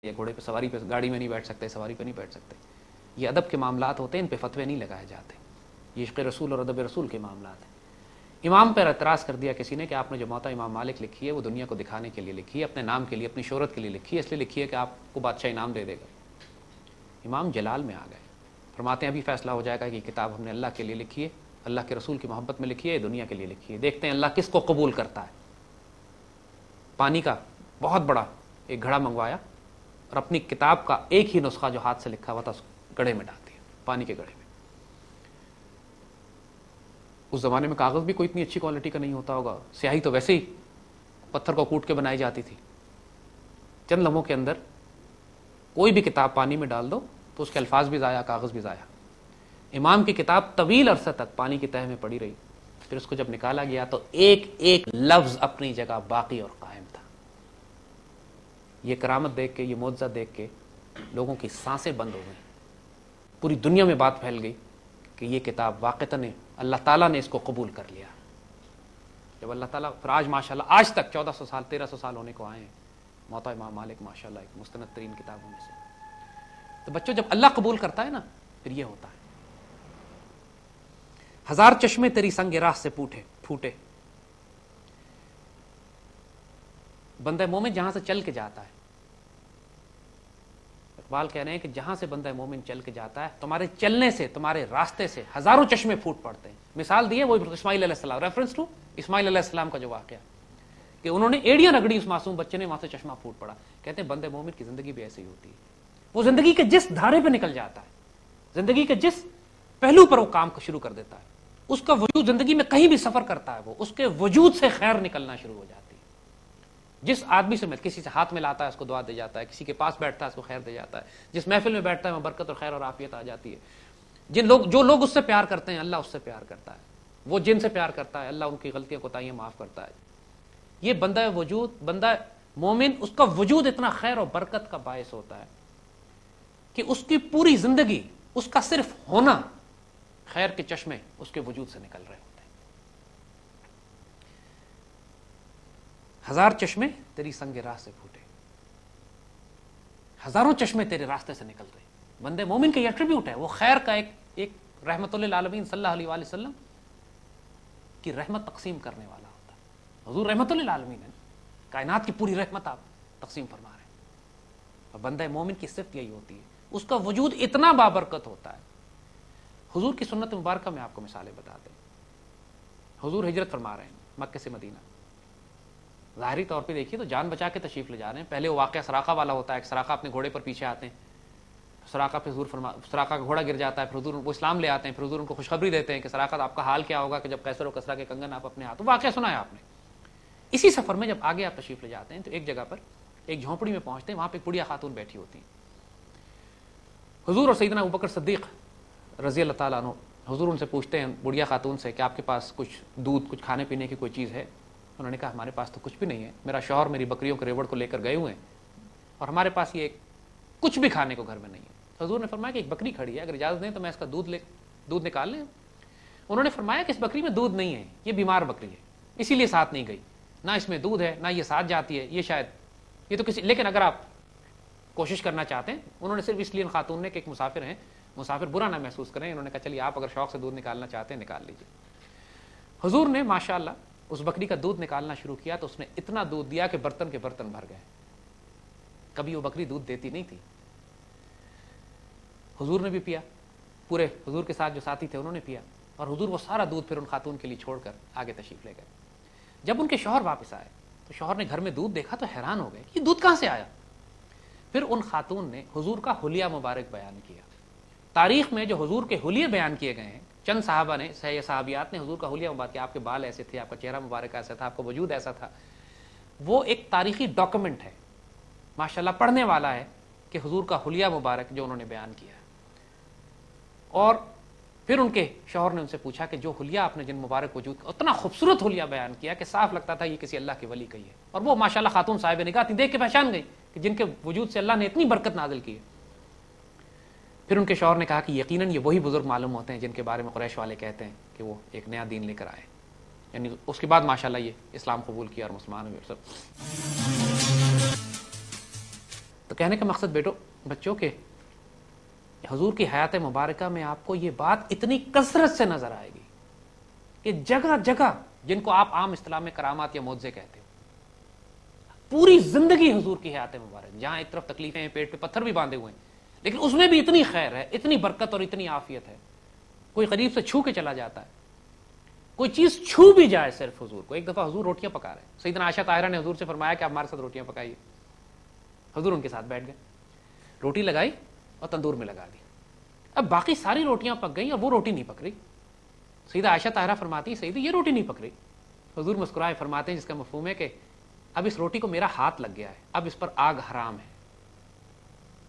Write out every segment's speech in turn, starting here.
یا گھوڑے پہ سواری پہ گاڑی میں نہیں بیٹھ سکتے, سواری پہ نہیں بیٹھ سکتے. یہ ادب کے معاملات ہوتے ہیں, ان پہ فتوے نہیں لگائے جاتے. یہ عشق رسول اور ادب رسول کے معاملات ہیں. امام پر اعتراض کر دیا کسی نے کہ آپ نے جو موطا امام مالک لکھی ہے وہ دنیا کو دکھانے کے لیے لکھی ہے, اپنے نام کے لیے, اپنی شہرت کے لیے لکھی ہے, اس لیے لکھی ہے کہ آپ کو بادشاہ انعام دے دے گا. امام جلال میں آ گئے, فرماتے ہیں ابھی فیصلہ ہو جائے گا کہ یہ کتاب ہم نے اللہ کے لیے لکھی ہے, اللہ کے رسول کی محبت میں لکھی ہے, دنیا کے لیے لکھی ہے. دیکھتے ہیں اللہ کس کو قبول کرتا ہے. پانی کا بہت بڑا ایک گھڑا منگوایا اور اپنی کتاب کا ایک ہی نسخہ جو ہاتھ سے لکھا ہوا تھا اس گڑھے میں ڈال دیا, پانی کے گڑھے میں. اس زمانے میں کاغذ بھی کوئی اتنی اچھی کوالٹی کا نہیں ہوتا ہوگا, سیاہی تو ویسے ہی پتھر کو کوٹ کے بنائی جاتی تھی. چند لمحوں کے اندر کوئی بھی کتاب پانی میں ڈال دو تو اس کے الفاظ بھی ضائع, کاغذ بھی ضائع. امام کی کتاب طویل عرصہ تک پانی کی تہہ میں پڑی رہی, پھر اس کو جب نکالا گیا تو ایک ایک لفظ اپنی جگہ باقی اور قائم تھا. یہ کرامت دیکھ کے, یہ معجزہ دیکھ کے لوگوں کی سانسیں بند ہو گئیں. پوری دنیا میں بات پھیل گئی کہ یہ کتاب واقعتاً اللہ تعالیٰ نے اس کو قبول کر لیا. جب اللہ تعالیٰ پھر آج ماشاءاللہ آج تک 1400 سال 1300 سال ہونے کو آئے ہیں, موطا امام مالک ماشاءاللہ ایک مستند ترین کتابوں میں سے. تو بچوں جب اللہ قبول کرتا ہے نا پھر یہ ہوتا ہے. ہزار چشمے تیری سنگ راہ سے پھوٹے. بندہ مومن جہاں سے چل کے جاتا ہے, اقبال کہہ رہے ہیں کہ جہاں سے بندہ مومن چل کے جاتا ہے تمہارے چلنے سے, تمہارے راستے سے ہزاروں چشمے پھوٹ پڑتے ہیں. مثال دی ہے وہ اسماعیل علیہ السلام, ریفرنس ٹو اسماعیل علیہ السلام کا جو واقعہ کہ انہوں نے ایڑیاں رگڑی اس معصوم بچے نے, وہاں سے چشمہ پھوٹ پڑا. کہتے ہیں بندے مومن کی زندگی بھی ایسے ہی ہوتی ہے. وہ زندگی کے جس دھارے پہ نکل جاتا ہے, زندگی کے جس پہلو پر وہ کام کو شروع کر دیتا ہے, اس کا وجود زندگی میں کہیں بھی سفر کرتا ہے, وہ اس کے وجود سے خیر نکلنا شروع ہو جاتی ہے. جس آدمی سے کسی سے ہاتھ ملاتا ہے اس کو دعا دے جاتا ہے, کسی کے پاس بیٹھتا ہے اس کو خیر دے جاتا ہے, جس محفل میں بیٹھتا ہے وہ برکت اور خیر اور عافیت آ جاتی ہے. جو لوگ اس سے پیار کرتے ہیں اللہ اس سے پیار کرتا ہے, وہ جن سے پیار کرتا ہے اللہ ان کی غلطیاں کوتاہیاں معاف کرتا ہے. یہ بندہ وجود, بندہ مومن, اس کا وجود اتنا خیر اور برکت کا باعث ہوتا ہے کہ اس کی پوری زندگی, اس کا صرف ہونا خیر کے چشمے اس کے وجود سے نکل رہے ہوتے ہیں. ہزار چشمے تیری سنگ راہ سے پھوٹے, ہزاروں چشمے تیرے راستے سے نکل رہے. بندے مومن کا یہ ایٹریبیوٹ ہے, وہ خیر کا ایک رحمت للعالمین صلی اللہ علیہ وآلہ وسلم کی رحمت تقسیم کرنے والا ہوتا ہے. حضور رحمت للعالمین ہے, کائنات کی پوری رحمت آپ تقسیم فرما رہے ہیں. اور بندہ مومن کی صفت یہی ہوتی ہے, اس کا وجود اتنا بابرکت ہوتا ہے. حضور کی سنت مبارکہ میں آپ کو مثالیں بتاتے ہیں. حضور ہجرت فرما رہے ہیں مکہ سے مدینہ, ظاہری طور پہ دیکھیے تو جان بچا کے تشریف لے جا رہے ہیں. پہلے وہ واقعہ سراقہ والا ہوتا ہے, ایک سراقہ اپنے گھوڑے پر پیچھے آتے ہیں, سراقہ پہ حضور سراقہ کا گھوڑا گر جاتا ہے, پھر حضور وہ اسلام لے آتے ہیں, پھر حضور ان کو خوشخبری دیتے ہیں کہ سراقہ آپ کا حال کیا ہوگا کہ جب قیصر و کسریٰ کے کنگن آپ اپنے ہاتھ, واقعہ سنا ہے آپ نے. اسی سفر میں جب آگے آپ تشریف لے جاتے ہیں تو ایک جگہ پر ایک جھونپڑی میں پہنچتے ہیں, وہاں پہ ایک بڑھیا خاتون بیٹھی ہوتی ہیں. حضور اور سیدنا ابوبکر صدیق رضی اللہ تعالیٰ عنہ, حضور ان سے پوچھتے ہیں بڑھیا خاتون سے کہ آپ کے پاس کچھ دودھ, کچھ کھانے پینے کی کوئی چیز ہے؟ انہوں نے کہا ہمارے پاس تو کچھ بھی نہیں ہے, میرا شوہر میری بکریوں کے ریوڑ کو لے کر گئے ہوئے ہیں اور ہمارے پاس یہ کچھ بھی کھانے کو گھر میں نہیں ہے. حضور نے فرمایا کہ ایک بکری کھڑی ہے, اگر اجازت دیں تو میں اس کا دودھ نکال لیں. انہوں نے فرمایا کہ اس بکری میں دودھ نہیں ہے, یہ بیمار بکری ہے, اسی لیے ساتھ نہیں گئی, نہ اس میں دودھ ہے نہ یہ ساتھ جاتی ہے, یہ شاید یہ تو کسی, لیکن اگر آپ کوشش کرنا چاہتے ہیں, انہوں نے صرف اس لیے خاتون نے کہ ایک مسافر ہیں, مسافر برا نہ محسوس کریں, انہوں نے کہا چلیے آپ اگر شوق سے دودھ نکالنا چاہتے ہیں نکال لیجیے. حضور نے ماشاءاللہ اس بکری کا دودھ نکالنا شروع کیا تو اس نے اتنا دودھ دیا کہ برتن کے برتن بھر گئے. کبھی وہ بکری دودھ دیتی نہیں تھی. حضور نے بھی پیا, پورے حضور کے ساتھ جو ساتھی تھے انہوں نے پیا, اور حضور وہ سارا دودھ پھر ان خاتون کے لیے چھوڑ کر آگے تشریف لے گئے. جب ان کے شوہر واپس آئے تو شوہر نے گھر میں دودھ دیکھا تو حیران ہو گئے, یہ دودھ کہاں سے آیا؟ پھر ان خاتون نے حضور کا حلیہ مبارک بیان کیا. تاریخ میں جو حضور کے حلیے بیان کیے گئے ہیں, چند صحابہ نے, صحابیات نے حضور کا حلیہ مبارک کیا, آپ کے بال ایسے تھے, آپ کا چہرہ مبارک ایسا تھا, آپ کا وجود ایسا تھا. وہ ایک تاریخی ڈاکومنٹ ہے, ماشاءاللہ پڑھنے والا ہے کہ حضور کا حلیہ مبارک جو انہوں نے بیان کیا. اور پھر ان کے شوہر نے ان سے پوچھا کہ جو حلیہ آپ نے جن مبارک وجود کا, اتنا خوبصورت حلیہ بیان کیا کہ صاف لگتا تھا یہ کسی اللہ کے ولی کا ہی ہے. اور وہ ماشاءاللہ خاتون صاحب نگاہ تھی, دیکھ کے پہچان گئی کہ جن کے وجود سے اللہ نے اتنی برکت نازل کی ہے. پھر ان کے شوہر نے کہا کہ یقیناً یہ وہی بزرگ معلوم ہوتے ہیں جن کے بارے میں قریش والے کہتے ہیں کہ وہ ایک نیا دین لے کر آئے. یعنی اس کے بعد ماشاءاللہ یہ اسلام قبول کیا اور مسلمان ہوئے. تو کہنے کا مقصد بچوں کے حضور کی حیات مبارکہ میں آپ کو یہ بات اتنی کثرت سے نظر آئے گی کہ جگہ جگہ جن کو آپ عام اصطلاح میں کرامات یا معجزے کہتے ہیں، پوری زندگی حضور کی حیات مبارک، جہاں ایک طرف تکلیفیں ہیں، پیٹ پہ پتھر بھی باندھے ہوئے ہیں، لیکن اس میں بھی اتنی خیر ہے، اتنی برکت اور اتنی عافیت ہے، کوئی قریب سے چھو کے چلا جاتا ہے، کوئی چیز چھو بھی جائے صرف حضور کو۔ ایک دفعہ حضور روٹیاں پکا رہے ہیں، سیدنا عائشہ طاہرہ نے حضور سے فرمایا کہ آپ ہمارے ساتھ روٹیاں پکائیے، حضور ان کے ساتھ بیٹھ گئے، روٹی لگائی اور تندور میں لگا دی۔ اب باقی ساری روٹیاں پک گئیں اور وہ روٹی نہیں پک رہی۔ سیدہ عائشہ طاہرہ فرماتی ہے سیدی یہ روٹی نہیں پک رہی۔ حضور مسکرائے فرماتے ہیں جس کا مفہوم ہے کہ اب اس روٹی کو میرا ہاتھ لگ گیا ہے، اب اس پر آگ حرام ہے۔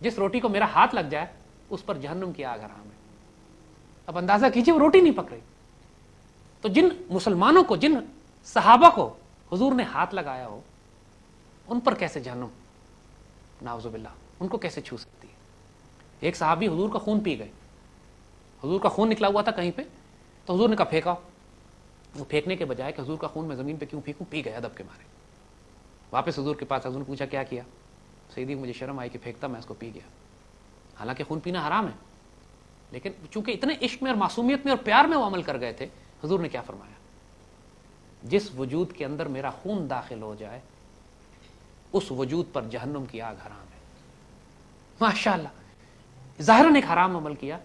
جس روٹی کو میرا ہاتھ لگ جائے اس پر جہنم کی آگ حرام ہے۔ اب اندازہ کیجئے وہ روٹی نہیں پک رہی۔ تو جن مسلمانوں کو، جن صحابہ کو حضور نے ہاتھ لگایا ہو، ان پر کیسے جہنم نعوذ باللہ، ان کو کیسے چھو سکتی ہے؟ ایک صحابی حضور کا خون پی گئے، حضور کا خون نکلا ہوا تھا کہیں پہ، تو حضور نے کہا پھینکا۔ وہ پھینکنے کے بجائے کہ حضور کا خون میں زمین پہ کیوں پھینکوں، پی گئے ادب کے مارے۔ واپس حضور کے پاس، حضور نے پوچھا کیا کیا؟ سیدی مجھے شرم آئی کہ پھینکتا، میں اس کو پی گیا۔ حالانکہ خون پینا حرام ہے، لیکن چونکہ اتنے عشق میں اور معصومیت میں اور پیار میں وہ عمل کر گئے تھے، حضور نے کیا فرمایا؟ جس وجود کے اندر میرا خون داخل ہو جائے اس وجود پر جہنم کی آگ حرام ہے۔ ماشاءاللہ، ظاہراً ایک حرام عمل کیا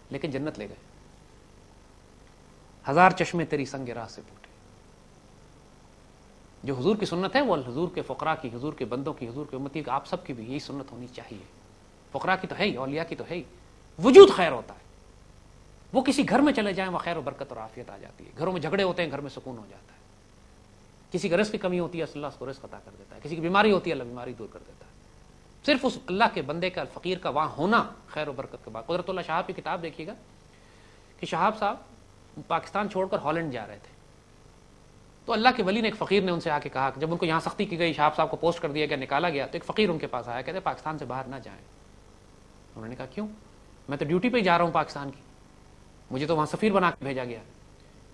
لیکن جنت لے گئے۔ ہزار چشمے تیری سنگ راہ سے پھوٹے۔ جو حضور کی سنت ہے وہ حضور کے فقراء کی، حضور کے بندوں کی، حضور کے امتی کی، آپ سب کی بھی یہی سنت ہونی چاہیے۔ فقراء کی تو ہے ہی، اولیاء کی تو ہے ہی، وجود خیر ہوتا ہے۔ وہ کسی گھر میں چلے جائیں، وہ خیر و برکت اور عافیت آ جاتی ہے۔ گھروں میں جھگڑے ہوتے ہیں، گھر میں سکون ہو جاتا ہے۔ کسی کا رزق کی کمی ہوتی ہے، اللہ اس کو رزق عطا کر دیتا ہے۔ کسی کی بیماری ہوتی ہے، اللہ بیماری دور کر دیتا ہے۔ صرف اس اللہ کے بندے کا، فقیر کا وہاں ہونا خیر و برکت کے بعد۔ قدرت اللہ شہاب کی کتاب دیکھیے گا کہ شہاب صاحب پاکستان چھوڑ کر ہالینڈ جا رہے تھے، تو اللہ کے ولی نے، ایک فقیر نے ان سے آ کے کہا کہ جب ان کو یہاں سختی کی گئی، شہاب صاحب کو پوسٹ کر دیا گیا، نکالا گیا، تو ایک فقیر ان کے پاس آیا، کہتے پاکستان سے باہر نہ جائیں۔ انہوں نے کہا کیوں؟ میں تو ڈیوٹی پہ ہی جا رہا ہوں پاکستان کی، مجھے تو وہاں سفیر بنا کے بھیجا گیا۔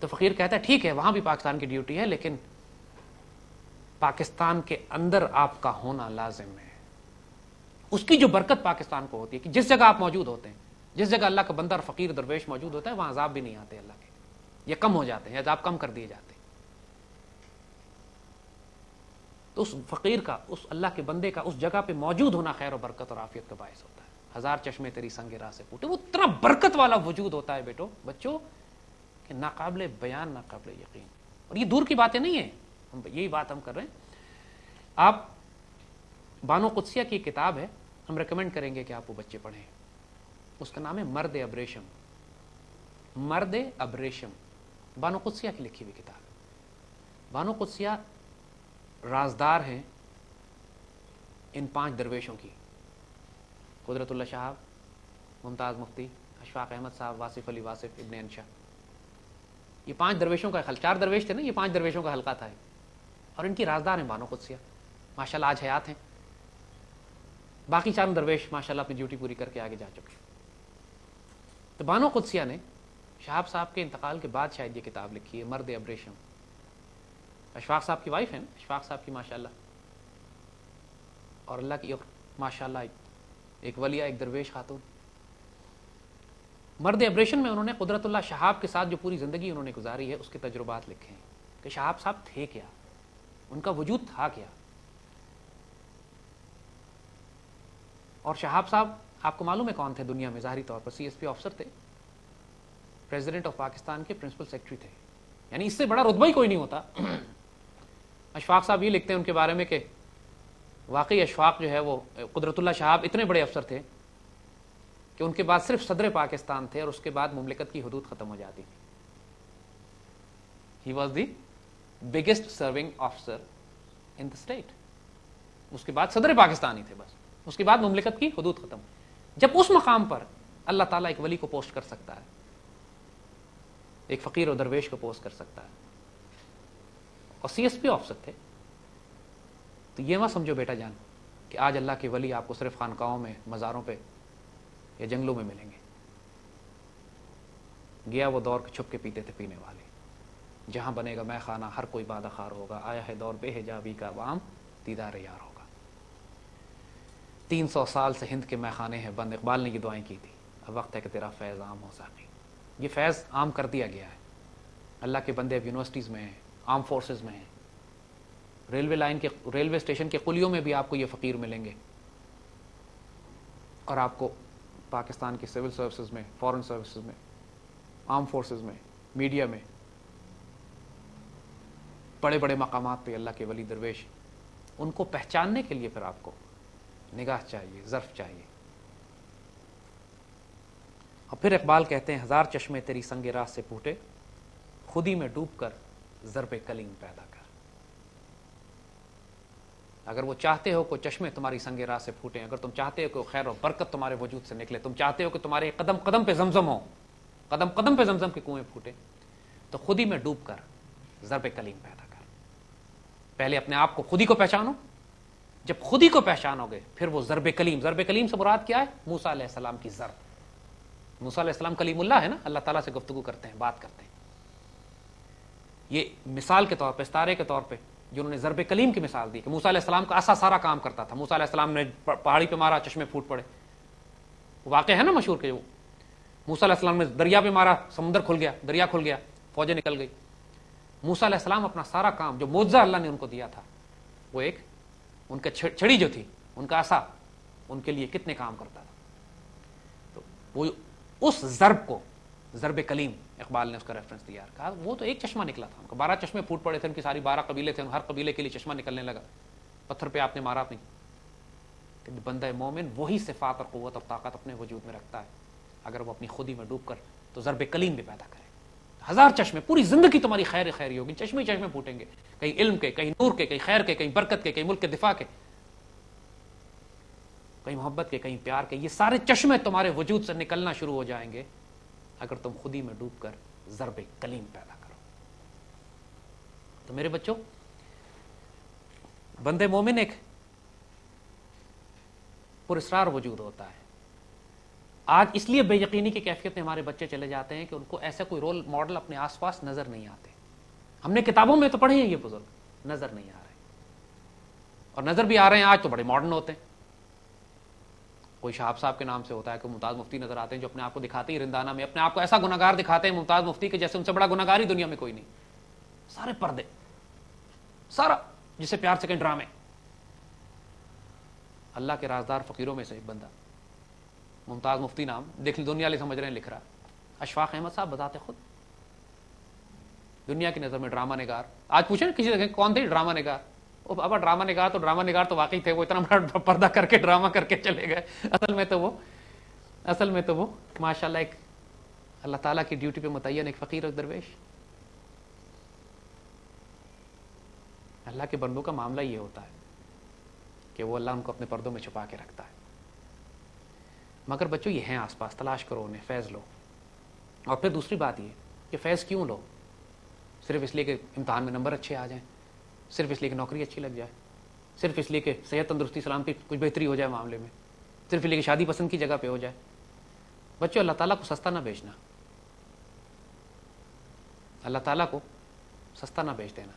تو فقیر کہتا ہے ٹھیک ہے وہاں بھی پاکستان کی ڈیوٹی ہے، لیکن پاکستان کے اندر آپ کا ہونا لازم ہے۔ اس کی جو برکت پاکستان کو ہوتی ہے کہ جس جگہ آپ موجود ہوتے ہیں، جس جگہ اللہ کا بندہ اور فقیر درویش موجود ہوتا ہے، وہاں عذاب بھی نہیں آتے اللہ کے، یہ کم ہو جاتے ہیں، عذاب کم کر دیے جاتے ہیں۔ تو اس فقیر کا، اس اللہ کے بندے کا اس جگہ پہ موجود ہونا خیر و برکت اور عافیت کا باعث ہوتا ہے۔ ہزار چشمے تیری سنگ راہ سے پھوٹے، وہ اتنا برکت والا وجود ہوتا ہے بچوں کہ ناقابل بیان، ناقابل یقین۔ اور یہ دور کی باتیں نہیں ہیں، یہی بات ہم کر رہے ہیں۔ آپ بانو قدسیہ کی کتاب ہے، ہم ریکمینڈ کریں گے کہ آپ وہ بچے پڑھیں۔ اس کا نام ہے مرد ابریشم، مرد ابریشم، بانو قدسیہ کی لکھی ہوئی کتاب ہے۔ بانو قدسیہ رازدار ہیں ان 5 درویشوں کی، قدرت اللہ شہاب، ممتاز مفتی، اشفاق احمد صاحب، واصف علی واصف، ابن انشا۔ یہ 5 درویشوں کا حلقہ، 4 درویش تھے نا، یہ 5 درویشوں کا حلقہ تھا، اور ان کی رازدار ہیں بانو قدسیہ، ماشاءاللہ آج حیات ہیں۔ باقی 4 درویش ماشاءاللہ اپنی ڈیوٹی پوری کر کے آگے جا چکے۔ تو بانو قدسیہ نے شہاب صاحب کے انتقال کے بعد شاید یہ کتاب لکھی ہے، مرد ابریشم۔ اشفاق صاحب کی وائف ہیں، اشفاق صاحب کی ماشاءاللہ، اور اللہ کی اور ماشاءاللہ ایک ولیہ، ایک درویش خاتون۔ مرد ابریشن میں انہوں نے قدرت اللہ شہاب کے ساتھ جو پوری زندگی انہوں نے گزاری ہے اس کے تجربات لکھے ہیں کہ شہاب صاحب تھے کیا، ان کا وجود تھا کیا۔ اور شہاب صاحب آپ کو معلوم ہے کون تھے دنیا میں؟ ظاہری طور پر CSP آفیسر تھے، پریزیڈنٹ آف پاکستان کے پرنسپل سیکرٹری تھے، یعنی اس سے بڑا رتبہ ہی کوئی نہیں ہوتا۔ اشفاق صاحب یہ لکھتے ہیں ان کے بارے میں کہ واقعی اشفاق جو ہے وہ قدرت اللہ شہاب اتنے بڑے افسر تھے کہ ان کے بعد صرف صدر پاکستان تھے، اور اس کے بعد مملکت کی حدود ختم ہو جاتی تھی۔ He was the biggest serving officer in the state. اس کے بعد صدر پاکستان ہی تھے بس، اس کے بعد مملکت کی حدود ختم۔ جب اس مقام پر اللہ تعالیٰ ایک ولی کو پوسٹ کر سکتا ہے، ایک فقیر و درویش کو پوسٹ کر سکتا ہے، اور CSP آفیسر تھے، تو یہ مت سمجھو بیٹا جان کہ آج اللہ کے ولی آپ کو صرف خانقاہوں میں، مزاروں پہ یا جنگلوں میں ملیں گے۔ گیا وہ دور چھپ کے پیتے تھے پینے والے، جہاں بنے گا میں خانہ ہر کوئی بادہ خار ہوگا، آیا ہے دور بے حجابی کا عوام دیدار یار ہوگا۔ 300 سال سے ہند کے میخانے ہیں بند. اقبال نے یہ دعائیں کی تھی. اب وقت ہے کہ تیرا فیض عام ہو ساقی. یہ فیض عام کر دیا گیا ہے. اللہ کے بندے اب یونیورسٹیز میں ہیں, آرم فورسز میں ہیں, ریلوے لائن کے, ریلوے اسٹیشن کے قلیوں میں بھی آپ کو یہ فقیر ملیں گے, اور آپ کو پاکستان کی سول سروسز میں, فورن سروسز میں, آرم فورسز میں, میڈیا میں, بڑے بڑے مقامات پہ اللہ کے ولی درویش. ان کو پہچاننے کے لیے پھر آپ کو نگاہ چاہیے, ظرف چاہیے. اور پھر اقبال کہتے ہیں 1000 چشمے تیری سنگ راہ سے پھوٹے, خودی میں ڈوب کر ضرب کلیم پیدا کر. اگر وہ چاہتے ہو کہ چشمے تمہاری سنگ راہ سے پھوٹیں, اگر تم چاہتے ہو کہ خیر و برکت تمہارے وجود سے نکلے, تم چاہتے ہو کہ تمہارے قدم قدم پہ زمزم ہو, قدم قدم پہ زمزم کے کنویں پھوٹے, تو خودی میں ڈوب کر ضرب کلیم پیدا کر. پہلے اپنے آپ کو خودی کو پہچانو. جب خودی کو پہچانو گے پھر وہ ضرب کلیم, ضرب کلیم سے مراد کیا ہے؟ موسیٰ علیہ السلام کی ضرب. موسیٰ علیہ السلام کلیم اللہ ہے نا, اللہ تعالیٰ سے گفتگو کرتے ہیں, بات کرتے ہیں. یہ مثال کے طور پہ, استارے کے طور پہ جنہوں نے ضرب کلیم کی مثال دی کہ موسیٰ علیہ السلام کا عصا سارا کام کرتا تھا. موسیٰ علیہ السلام نے پہاڑی پہ مارا, چشمے پھوٹ پڑے. واقع ہے نا مشہور کہ وہ موسیٰ علیہ السلام نے دریا پہ مارا, سمندر کھل گیا, دریا کھل گیا, فوجیں نکل گئی. موسیٰ علیہ السلام اپنا سارا کام جو معجزہ اللہ نے ان کو دیا تھا, وہ ایک ان کا چھڑی جو تھی, ان کا عصا, ان کے لیے کتنے کام کرتا تھا. تو وہ اس ضرب کو ضرب کلیم اقبال نے اس کا ریفرنس دیا, کہا وہ تو ایک چشمہ نکلا تھا, ان کا 12 چشمے پھوٹ پڑے تھے, ان کی ساری 12 قبیلے تھے, ہر قبیلے کے لیے چشمہ نکلنے لگا. پتھر پہ آپ نے مارا نہیں. کہ بندہ مومن وہی صفات اور قوت اور طاقت اپنے وجود میں رکھتا ہے اگر وہ اپنی خودی میں ڈوب کر تو ضرب کلیم بھی پیدا کرے. 1000 چشمے, پوری زندگی تمہاری خیر خیری ہوگی, چشمے چشمے پھوٹیں گے, کہیں علم کے, کہیں نور کے, کہیں خیر کے, کہیں برکت کے, کہیں ملک کے دفاع کے, کہیں محبت کے, کہیں پیار کے. یہ سارے چشمے تمہارے وجود سے نکلنا شروع ہو جائیں گے اگر تم خودی میں ڈوب کر ضرب کلیم پیدا کرو. تو میرے بچوں, بندے مومن ایک پراسرار وجود ہوتا ہے. آج اس لیے بے یقینی کی کیفیت میں ہمارے بچے چلے جاتے ہیں کہ ان کو ایسا کوئی رول ماڈل اپنے آس پاس نظر نہیں آتے. ہم نے کتابوں میں تو پڑھے ہیں یہ بزرگ, نظر نہیں آ رہے, اور نظر بھی آ رہے ہیں آج تو بڑے ماڈرن ہوتے ہیں. کوئی شہاب صاحب کے نام سے ہوتا ہے, کوئی ممتاز مفتی نظر آتے ہیں جو اپنے آپ کو دکھاتے ہی رندانہ میں, اپنے آپ کو ایسا گناہگار دکھاتے ہیں ممتاز مفتی کے جیسے ان سے بڑا گناہگار ہی دنیا میں کوئی نہیں. سارے پردے, سارا جسے پیار سے کہیں ڈرامے. اللہ کے رازدار فقیروں میں سے ایک بندہ, ممتاز مفتی نام, دیکھ لی دنیا والے سمجھ رہے ہیں, لکھ رہا اشفاق احمد صاحب بتاتے خود دنیا کی نظر میں ڈرامہ نگار. آج پوچھیں کسی سے کون تھے ڈرامہ نگار, اب ڈرامہ نگار تو ڈرامہ نگار تو واقعی تھے, وہ اتنا بڑا پردہ کر کے ڈرامہ کر کے چلے گئے. اصل میں تو وہ ماشاءاللہ ایک اللہ تعالیٰ کی ڈیوٹی پہ متعین ایک فقیر اور درویش. اللہ کے بندوں کا معاملہ یہ ہوتا ہے کہ وہ اللہ ان کو اپنے پردوں میں چھپا کے رکھتا ہے. مگر بچوں یہ ہیں آس پاس, تلاش کرو انہیں, فیض لو. اور پھر دوسری بات یہ کہ فیض کیوں لو؟ صرف اس لیے کہ امتحان میں نمبر اچھے آ جائیں, صرف اس لیے کہ نوکری اچھی لگ جائے, صرف اس لیے کہ صحت تندرستی سلامتی کچھ بہتری ہو جائے معاملے میں, صرف اس لیے کہ شادی پسند کی جگہ پہ ہو جائے. بچوں اللہ تعالیٰ کو سستا نہ بیچنا, اللہ تعالیٰ کو سستا نہ بیچ دینا,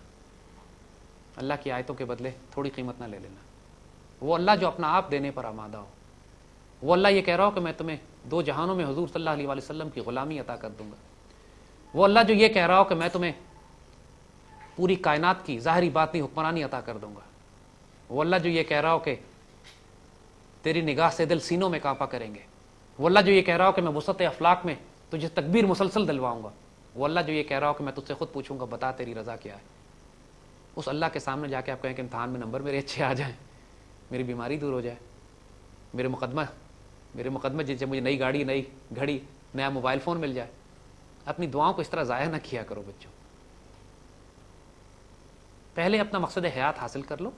اللہ کی آیتوں کے بدلے تھوڑی قیمت نہ لے لینا. وہ اللہ جو اپنا آپ دینے پر آمادہ ہو, وہ اللہ یہ کہہ رہا ہو کہ میں تمہیں 2 جہانوں میں حضور صلی اللہ علیہ وسلم کی غلامی عطا کر دوں گا. وہ اللہ جو یہ کہہ رہا ہو کہ میں تمہیں پوری کائنات کی ظاہری باطنی حکمرانی عطا کر دوں گا. وہ اللہ جو یہ کہہ رہا ہو کہ تیری نگاہ سے دل سینوں میں کانپا کریں گے. وہ اللہ جو یہ کہہ رہا ہو کہ میں وسعت افلاق میں تجھے تکبیر مسلسل دلواؤں گا. وہ اللہ جو یہ کہہ رہا ہو کہ میں تجھ سے خود پوچھوں گا بتا تیری رضا کیا ہے. اس اللہ کے سامنے جا کے آپ کہیں کہ امتحان میں نمبر میرے اچھے آ جائیں, میری بیماری دور ہو جائے, میرے مقدمہ جیسے مجھے نئی گاڑی, نئی گھڑی, نیا موبائل فون مل جائے. اپنی دعاؤں کو اس طرح ضائع نہ کیا کرو بچوں. پہلے اپنا مقصد حیات حاصل کر لو,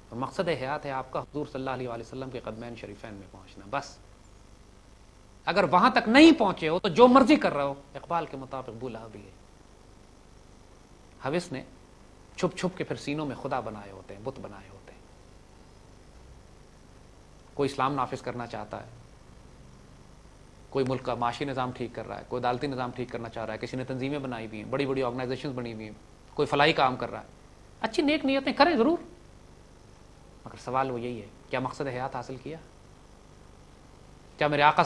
اور مقصد حیات ہے آپ کا حضور صلی اللہ علیہ وسلم کے قدمین شریفین میں پہنچنا. بس اگر وہاں تک نہیں پہنچے ہو تو جو مرضی کر رہا ہو, اقبال کے مطابق بولا بھی ہے. حوث نے چھپ چھپ کے پھر سینوں میں خدا بنائے ہوتے ہیں, بت بنائے ہوتے ہیں. کوئی اسلام نافذ کرنا چاہتا ہے, کوئی ملک کا معاشی نظام ٹھیک کر رہا ہے, کوئی عدالتی نظام ٹھیک کرنا چاہ رہا ہے, کسی نے تنظیمیں بنائی ہوئی ہیں, بڑی بڑی آرگنائزیشنز بنی ہوئی ہیں, کوئی فلاحی کام کر رہا ہے. اچھی نیک نیتیں کریں ضرور, مگر سوال وہ یہی ہے کیا مقصد حیات حاصل کیا؟ کیا میرے آقا